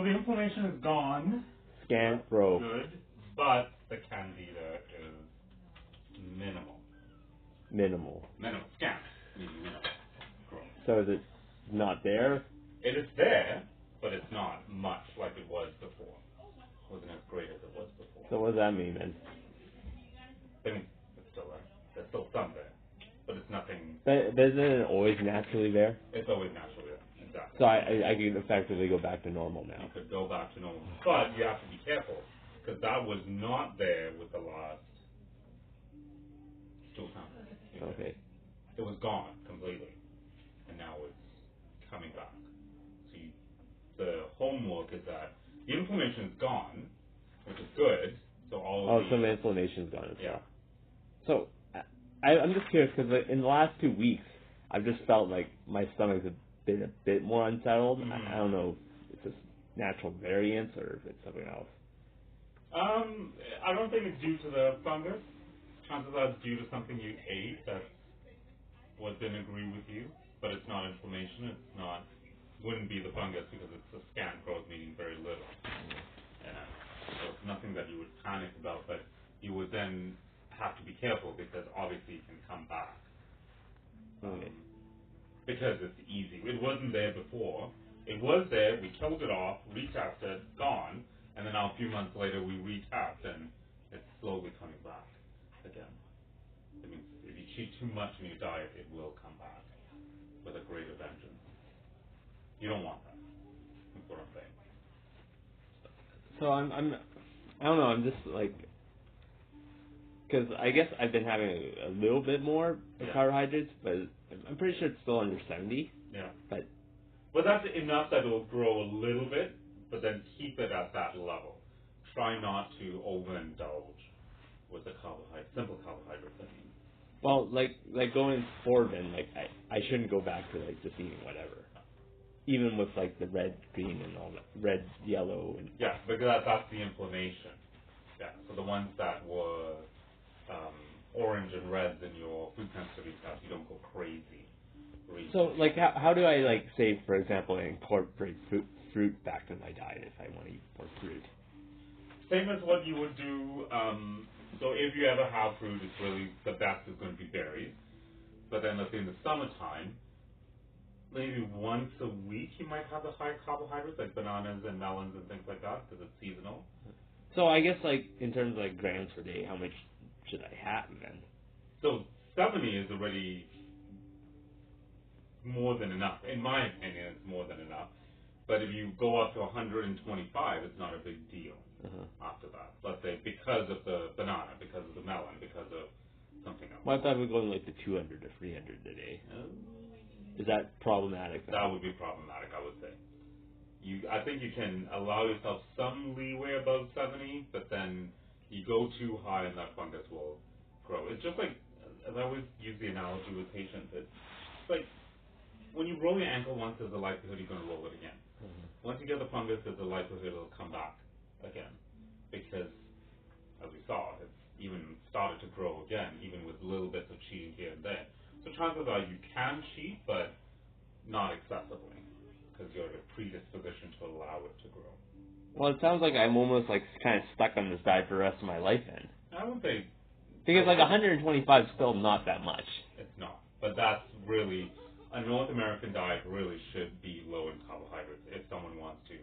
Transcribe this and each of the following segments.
So the inflammation is gone. Scan growth. Good, but the candida is minimal. Minimal. Minimal. Scan. Meaning minimal. Growth. So is it not there? It is there, but it's not much like it was before. It wasn't as great as it was before. So what does that mean then? I mean, it's still there. There's still some there, but it's nothing. But isn't it always naturally there? It's always naturally there. Exactly. So I can effectively go back to normal now. You could go back to normal, but you have to be careful because that was not there with the last stool count. Okay. It was gone completely, and now it's coming back. So the homework is that the inflammation is gone, which is good. So some inflammation's gone as well. Yeah. So I'm just curious because in the last 2 weeks, I've just felt like my stomach's been a bit more unsettled. I don't know if it's just natural variance or if it's something else. I don't think it's due to the fungus. Chances are it's due to something you ate that didn't agree with you, but it's not inflammation. Wouldn't be the fungus because it's a scant growth, meaning very little. So it's nothing that you would panic about, but you would then have to be careful because obviously it can come back. Okay. Because it's easy. It wasn't there before. It was there, we killed it off, retested, gone, and then now a few months later we retest and it's slowly coming back again. I mean, if you cheat too much in your diet, it will come back with a greater vengeance. You don't want that. That's what I'm saying. So I don't know, I'm just like, because I guess I've been having a little bit more carbohydrates, but I'm pretty sure it's still under 70. Yeah. But that's enough that it'll grow a little bit, but then keep it at that level. Try not to overindulge with the simple carbohydrates. I mean. Well, like going forward, then I shouldn't go back to just eating whatever, even with the red, green, and all that, red, yellow, and because that's the inflammation. Yeah. So the ones that were orange and reds in your food sensitivity test, you don't go crazy. So how do I say, for example, incorporate fruit back in my diet if I want to eat more fruit? Same as what you would do. So if you ever have fruit, it's really the best is going to be berries. But then let's say in the summertime, maybe once a week you might have the high carbohydrates like bananas and melons and things like that because it's seasonal. So I guess in terms of grams per day, how much should I have then? So 70 is already more than enough. In my opinion, it's more than enough. But if you go up to 125, it's not a big deal after that. Let's say because of the banana, because of the melon, because of something else. What if I would go to 200 or 300 a day? Is that problematic? That would be problematic, I would say. I think you can allow yourself some leeway above 70, but then you go too high and that fungus will grow. It's just like, as I always use the analogy with patients, it's like when you roll your ankle once, there's a likelihood you're going to roll it again. Once you get the fungus, there's a likelihood it'll come back again. Because, as we saw, it's even started to grow again, even with little bits of cheating here and there. So chances are you can cheat, but not excessively, because you're at a predisposition to allow it to grow. Well, it sounds like I'm almost kind of stuck on this diet for the rest of my life then. I would say... Because 125 is still not that much. It's not. But that's really... A North American diet really should be low in carbohydrates if someone wants to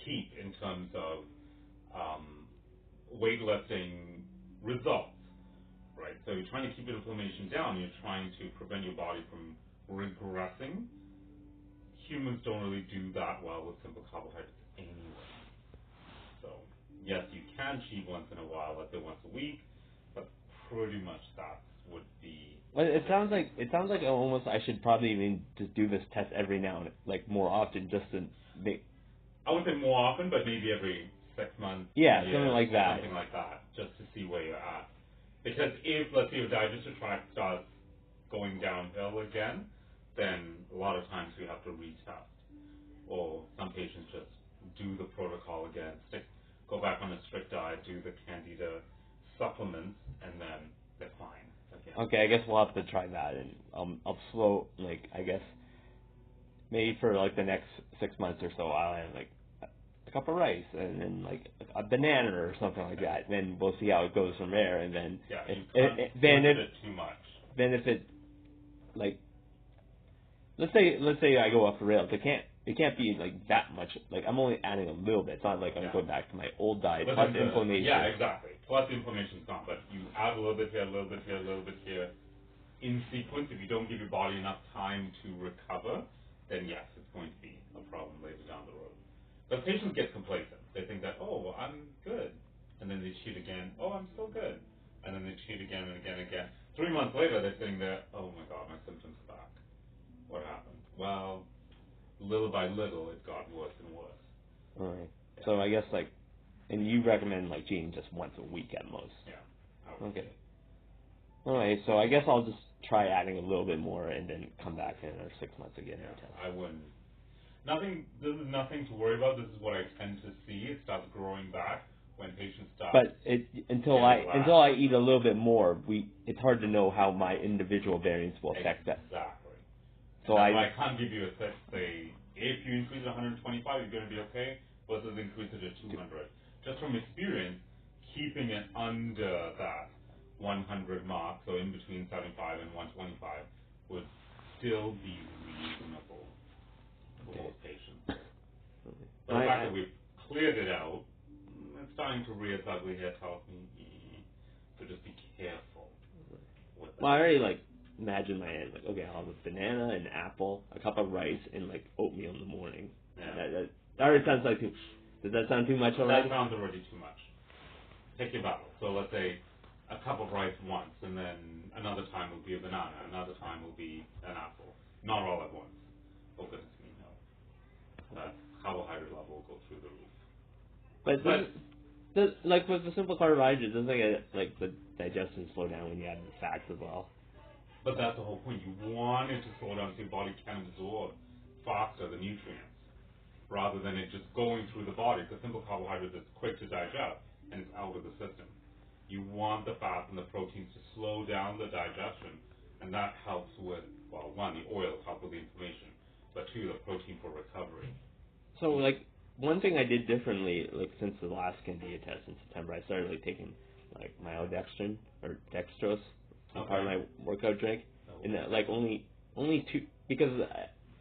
keep in terms of weightlifting results, right? So you're trying to keep inflammation down. You're trying to prevent your body from regressing. Humans don't really do that well with simple carbohydrates anyway. So yes, you can cheat once in a while, let's say once a week, but pretty much that would be. Well, it sounds like almost I should probably even just do this test every now and more often, just to make. I wouldn't say more often, but maybe every 6 months. Yeah, something like that. Something like that, just to see where you're at. Because if, let's say, your digestive tract starts going downhill again, then a lot of times we have to retest. Or some patients just do the protocol again, go back on a strict diet, do the candida supplements, and then they're fine again. Okay, I guess we'll have to try that, and I'll slow, I guess, maybe for the next 6 months or so, I'll have a cup of rice and then like a banana or something like that. Then we'll see how it goes from there. And then then it too much. Then if it like let's say I go off the rails, it can't be like that much. Like I'm only adding a little bit. It's not like I'm going back to my old diet plus inflammation. Yeah, exactly. Plus the inflammation's gone, but you add a little bit here, a little bit here, a little bit here. In sequence, if you don't give your body enough time to recover, then yes, it's going to be a problem later down the road. But patients get complacent. They think that, oh, well, I'm good. And then they cheat again. Oh, I'm still good. And then they cheat again and again and again. 3 months later, they're sitting there, oh my God, my symptoms are back. What happened? Well, little by little, it got worse and worse. All right. Yeah. So I guess like, and you recommend like cheating just once a week at most. Yeah. Okay. All right. So I guess I'll just try adding a little bit more and then come back in another 6 months again. Yeah. I wouldn't. This is nothing to worry about. This is what I tend to see. It starts growing back when patients start. But until I eat a little bit more, it's hard to know how my individual variants will affect that. Exactly. So I can't give you a set, say, if you increase it 125, you're going to be okay, versus increase it to 200. Just from experience, keeping it under that 100 mark, so in between 75 and 125, would still be reasonable for most patients. But the fact that we've cleared it out, it's starting to rear its ugly head tells me, so just be careful with that. Well, I already imagine my head, okay, I'll have a banana, an apple, a cup of rice, and oatmeal in the morning. Yeah. That already sounds like too. Does that sound too much already? That sounds already too much. Pick your battle. So let's say a cup of rice once, and then another time will be a banana, another time will be an apple. Not all at once. Oh goodness me, no. That carbohydrate level will go through the roof. But with the simple carbohydrates, doesn't the digestion slow down when you add the fats as well? But that's the whole point. You want it to slow down so your body can absorb faster the nutrients, rather than it just going through the body. Because simple carbohydrates is quick to digest and it's out of the system. You want the fats and the proteins to slow down the digestion, and that helps with, well, one, the oils help with the inflammation, but two, the protein for recovery. So one thing I did differently, since the last candida test in September, I started taking maltodextrin or dextrose, part of my workout drink, and only two, because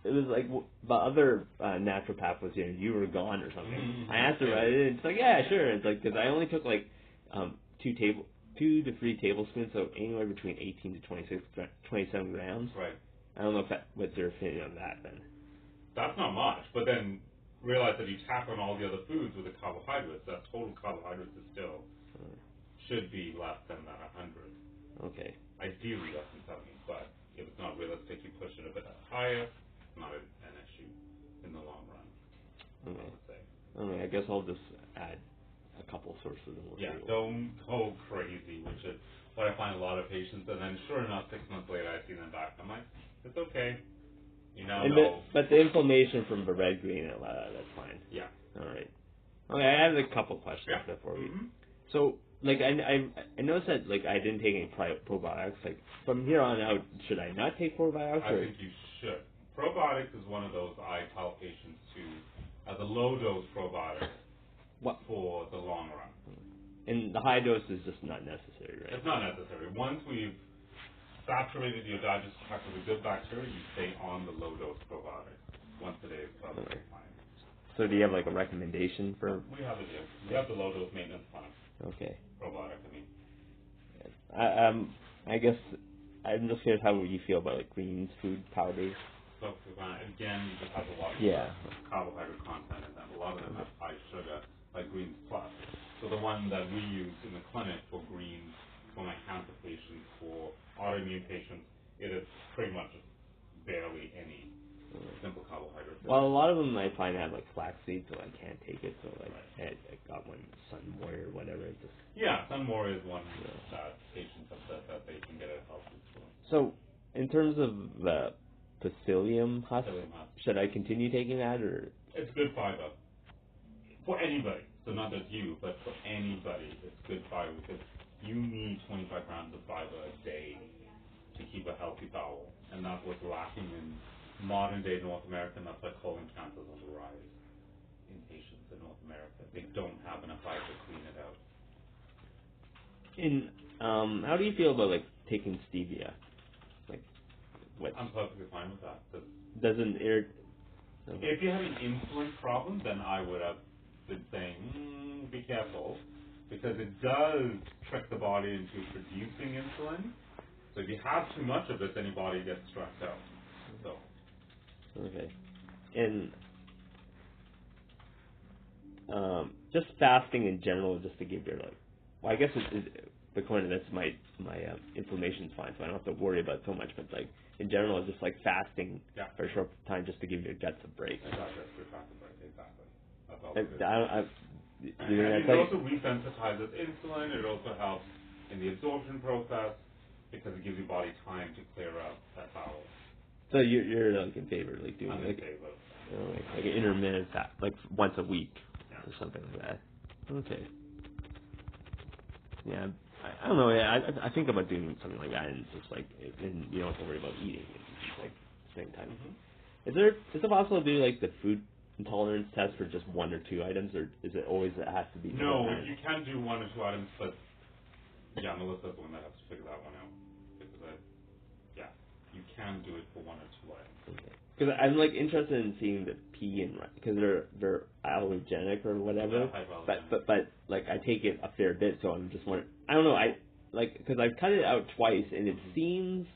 it was the other naturopath was here and you were gone or something. Mm-hmm. I asked her about it, and it's yeah, sure. It's because I only took 2 to 3 tablespoons, so anywhere between 18 to 27 grams. Right. I don't know what's your opinion on that then. That's not much, but then realize that you tack on all the other foods with the carbohydrates. That total carbohydrates is still should be less than that 100. Okay. Ideally less than 70, but if it's not realistic, you push it a bit higher. Not an issue in the long run. Okay. I would say. Okay. I guess I'll just add a couple sources and we'll see. Don't go crazy, which is what I find a lot of patients, and then sure enough, 6 months later, I see them back. I'm like, it's okay. But the inflammation from the red green, that's fine. Yeah. All right. Okay, I have a couple questions before we. Mm-hmm. So, I noticed that I didn't take any probiotics. From here on out, should I not take probiotics? I think you should. Probiotics is one of those I tell patients to as a low dose probiotic for the long run. And the high dose is just not necessary, right? It's not necessary. Once we've saturated your digestive tract with a good bacteria, you stay on the low dose probiotic. Once a day is perfectly fine. So do you have a recommendation for? We have it here. We have the low dose maintenance plan. Okay. Probiotic, I mean. I guess I'm just curious how you feel about greens food powders. So again, you just have a lot of carbohydrate content in them. A lot of them have high sugar, like Greens Plus. So the one that we use in the clinic for greens, for my cancer patients, for autoimmune patients, it is pretty much barely any simple carbohydrates. Well, a lot of them I find have flaxseed, so I can't take it. So I got one Sunmoy or whatever. Sunmoy is one that patients have said that they can get a health food. So in terms of the psyllium husk, should I continue taking that or? It's good fiber for anybody. So not just you, but for anybody, it's good fiber because you need 25 grams of fiber a day to keep a healthy bowel, and that's what's lacking in modern day North America, and that's why colon cancer is on the rise. in patients in North America. They don't have enough ice to clean it out. How do you feel about like taking stevia? Like, what? I'm perfectly fine with that. Doesn't irritate? If you had an insulin problem, then I would have been saying, be careful, because it does trick the body into producing insulin. So if you have too much of it, then your body gets stressed out. So. Okay. And just fasting in general, just to give your like, well, I guess according to this, my inflammation's fine, so I don't have to worry about it so much. But like in general, just like fasting for a short time, just to give your guts a break. Exactly, exactly. That's all Like, it is. it also resensitizes insulin. It also helps in the absorption process because it gives your body time to clear out that bowel. So you're like in favor of like doing I'm like, in favor. like an intermittent fast, like once a week or something like that. Okay. Yeah, I don't know. Yeah, I think about doing something like that, and it's just like, and you don't have to worry about eating. It's just like at the same time. Is it possible to do like the food intolerance test for just one or two items, or is it always it has to be? No, you can do one or two items, but yeah, Melissa's the one that has to figure that one out because you can do it for one or two items. Okay. Because I'm like interested in seeing the pee and because they're allergenic or whatever. Yeah, but like I take it a fair bit, so I'm just wondering. I don't know. I like because I've cut it out twice, and it seems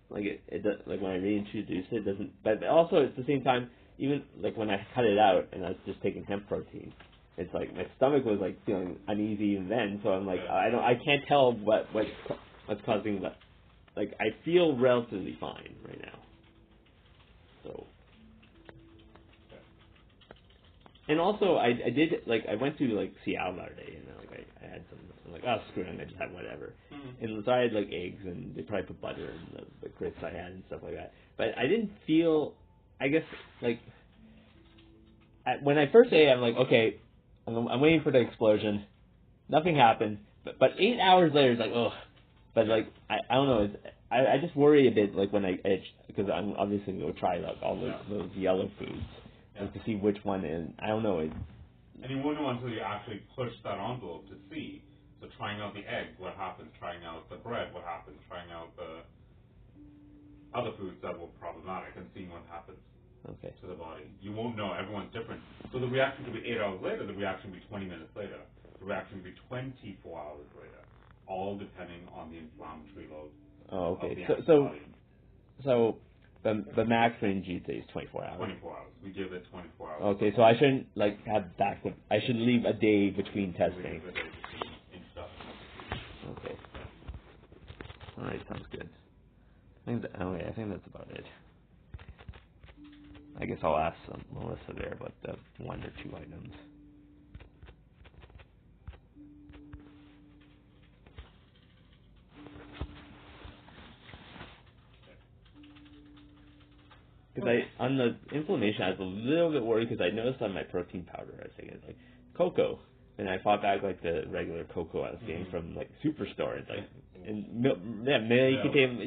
like it does, like when I reintroduce it doesn't. But also at the same time, even like when I cut it out and I was just taking hemp protein, it's like my stomach was like feeling uneasy even then. So I'm like I can't tell what's causing that. Like I feel relatively fine right now. So, and also I did like I went to like Seattle the other day and like I had some. I'm like, oh screw it, I just had whatever. And so I had like eggs and they probably put butter in the grits I had and stuff like that. But I didn't feel. I guess like when I first ate, I'm like, okay, I'm waiting for the explosion. Nothing happened. But 8 hours later, it's like, ugh. But like I don't know. I just worry a bit like when I itch because I'm obviously going to try like all those yellow foods like to see which one. And I don't know. And you won't know until you actually push that envelope to see. So trying out the egg, what happens? Trying out the bread, what happens? Trying out the other foods that were problematic and seeing what happens to the body. You won't know. Everyone's different. So the reaction could be 8 hours later. The reaction could be 20 minutes later. The reaction could be 24 hours later. All depending on the inflammatory load. Oh, okay. Of the antibody. So the max range you'd say is 24 hours. 24 hours. We give it 24 hours. Okay, so I shouldn't like have back. I should leave a day between testing. Leave a day between Okay. All right, sounds good. I think that's about it. I guess I'll ask Melissa there about the one or two items. Because on the inflammation, I was a little bit worried because I noticed on my protein powder, I was thinking like cocoa, and I fought back like the regular cocoa I was getting from like Superstore. It's like milk contain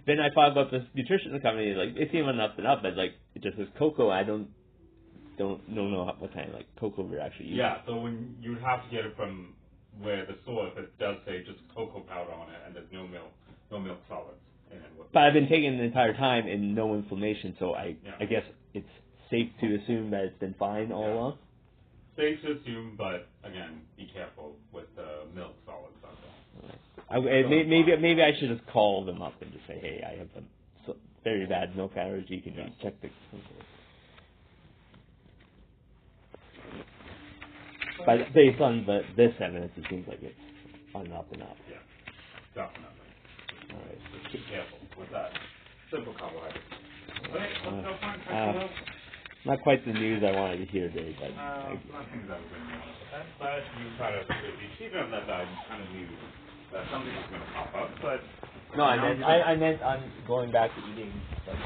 Then I thought about this nutrition company, like it seemed on up and up, but like it just says cocoa. I don't know what kind of like cocoa we're actually using. Yeah, so when you would have to get it from where the source, it does say just cocoa powder on it, and there's no milk solids. But I've been taking it the entire time and no inflammation, so I guess it's safe to assume that it's been fine all along. Safe to assume, but again, be careful with the milk solids out there. Okay. Maybe I should just call them up and just say, hey, I have a very bad milk allergy. Can you check the? But based on this evidence, it seems like it's on and up and up. Yeah, definitely. All right. Just be careful with that. Simple carbohydrate. Not quite the news I wanted to hear today, but nothing that was going on. But you try to achieve on that diet. You kind of knew that something was going to pop up. But no, I meant on going back to eating like